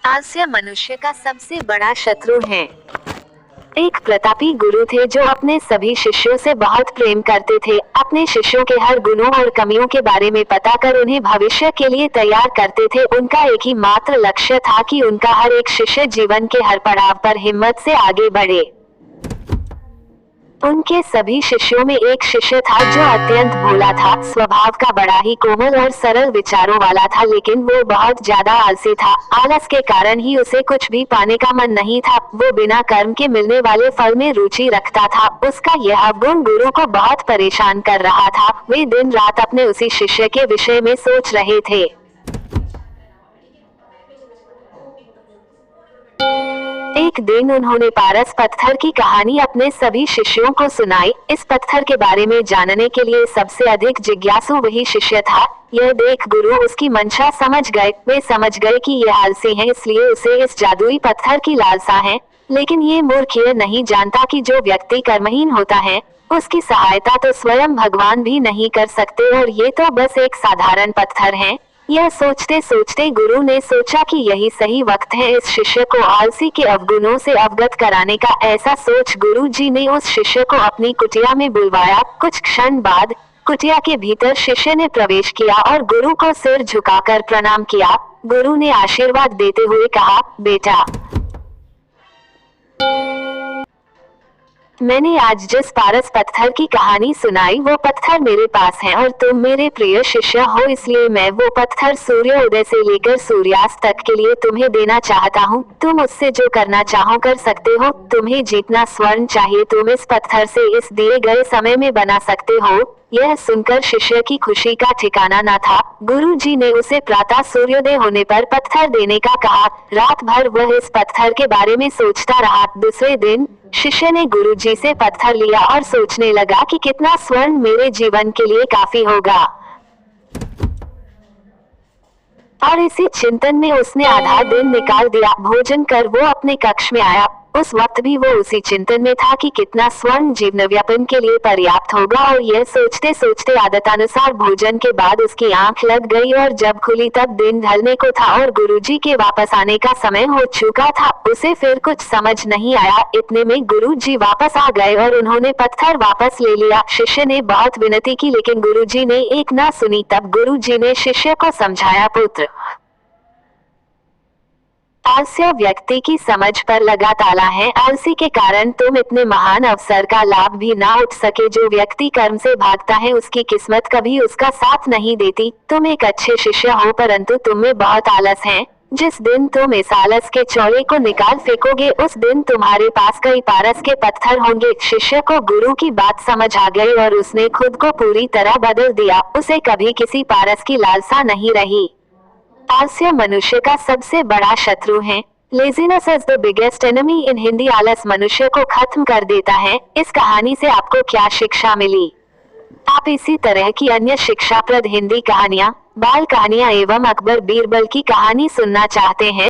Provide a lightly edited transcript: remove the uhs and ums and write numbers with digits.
आलस्य मनुष्य का सबसे बड़ा शत्रु है। एक प्रतापी गुरु थे जो अपने सभी शिष्यों से बहुत प्रेम करते थे। अपने शिष्यों के हर गुणों और कमियों के बारे में पता कर उन्हें भविष्य के लिए तैयार करते थे। उनका एक ही मात्र लक्ष्य था कि उनका हर एक शिष्य जीवन के हर पड़ाव पर हिम्मत से आगे बढ़े। उनके सभी शिष्यों में एक शिष्य था जो अत्यंत भोला था, स्वभाव का बड़ा ही कोमल और सरल विचारों वाला था, लेकिन वो बहुत ज्यादा आलसी था। आलस के कारण ही उसे कुछ भी पाने का मन नहीं था। वो बिना कर्म के मिलने वाले फल में रुचि रखता था। उसका यह गुण गुरु को बहुत परेशान कर रहा था। वे दिन रात अपने उसी शिष्य के विषय में सोच रहे थे। एक दिन उन्होंने पारस पत्थर की कहानी अपने सभी शिष्यों को सुनाई। इस पत्थर के बारे में जानने के लिए सबसे अधिक जिज्ञासु वही शिष्य था। यह देख गुरु उसकी मंशा समझ गए। वे समझ गए कि यह आलसी है, इसलिए उसे इस जादुई पत्थर की लालसा है। लेकिन ये मूर्ख यह नहीं जानता कि जो व्यक्ति कर्महीन होता है उसकी सहायता तो स्वयं भगवान भी नहीं कर सकते, और ये तो बस एक साधारण पत्थर है। यह सोचते सोचते गुरु ने सोचा कि यही सही वक्त है इस शिष्य को आलसी के अवगुणों से अवगत कराने का। ऐसा सोच गुरु जी ने उस शिष्य को अपनी कुटिया में बुलवाया। कुछ क्षण बाद कुटिया के भीतर शिष्य ने प्रवेश किया और गुरु को सिर झुकाकर प्रणाम किया। गुरु ने आशीर्वाद देते हुए कहा, बेटा, मैंने आज जिस पारस पत्थर की कहानी सुनाई वो पत्थर मेरे पास है और तुम मेरे प्रिय शिष्य हो, इसलिए मैं वो पत्थर सूर्य उदय से लेकर सूर्यास्त तक के लिए तुम्हें देना चाहता हूँ। तुम उससे जो करना चाहो कर सकते हो। तुम्हें जितना स्वर्ण चाहिए तुम इस पत्थर से इस दिए गए समय में बना सकते हो। यह सुनकर शिष्य की खुशी का ठिकाना न था। गुरु जी ने उसे प्रातः सूर्योदय होने पर पत्थर देने का कहा। रात भर वह इस पत्थर के बारे में सोचता रहा। दूसरे दिन शिष्य ने गुरु जी से पत्थर लिया और सोचने लगा कि कितना स्वर्ण मेरे जीवन के लिए काफी होगा, और इसी चिंतन में उसने आधा दिन निकाल दिया। भोजन कर वो अपने कक्ष में आया। उस वक्त भी वो उसी चिंतन में था कि कितना स्वर्ण जीवन व्यापन के लिए पर्याप्त होगा, और यह सोचते सोचते आदतानुसार भोजन के बाद उसकी आंख लग गई, और जब खुली तब दिन ढलने को था और गुरुजी के वापस आने का समय हो चुका था। उसे फिर कुछ समझ नहीं आया। इतने में गुरुजी वापस आ गए और उन्होंने पत्थर वापस ले लिया। शिष्य ने बहुत विनती की, लेकिन गुरुजी ने एक ना सुनी। तब गुरुजी ने शिष्य को समझाया, पुत्र, आलस्य व्यक्ति की समझ पर लगा ताला है। आलसी के कारण तुम इतने महान अवसर का लाभ भी ना उठ सके। जो व्यक्ति कर्म से भागता है उसकी किस्मत कभी उसका साथ नहीं देती। तुम एक अच्छे शिष्य हो, परंतु तुम में बहुत आलस है। जिस दिन तुम इस आलस के चौड़े को निकाल फेंकोगे उस दिन तुम्हारे पास कई पारस के पत्थर होंगे। शिष्य को गुरु की बात समझ आ गई और उसने खुद को पूरी तरह बदल दिया। उसे कभी किसी पारस की लालसा नहीं रही। आलस्य मनुष्य का सबसे बड़ा शत्रु है। Laziness is the biggest enemy in Hindi. आलस मनुष्य को खत्म कर देता है। इस कहानी से आपको क्या शिक्षा मिली? आप इसी तरह की अन्य शिक्षाप्रद हिंदी कहानियाँ, बाल कहानियाँ एवं अकबर बीरबल की कहानी सुनना चाहते हैं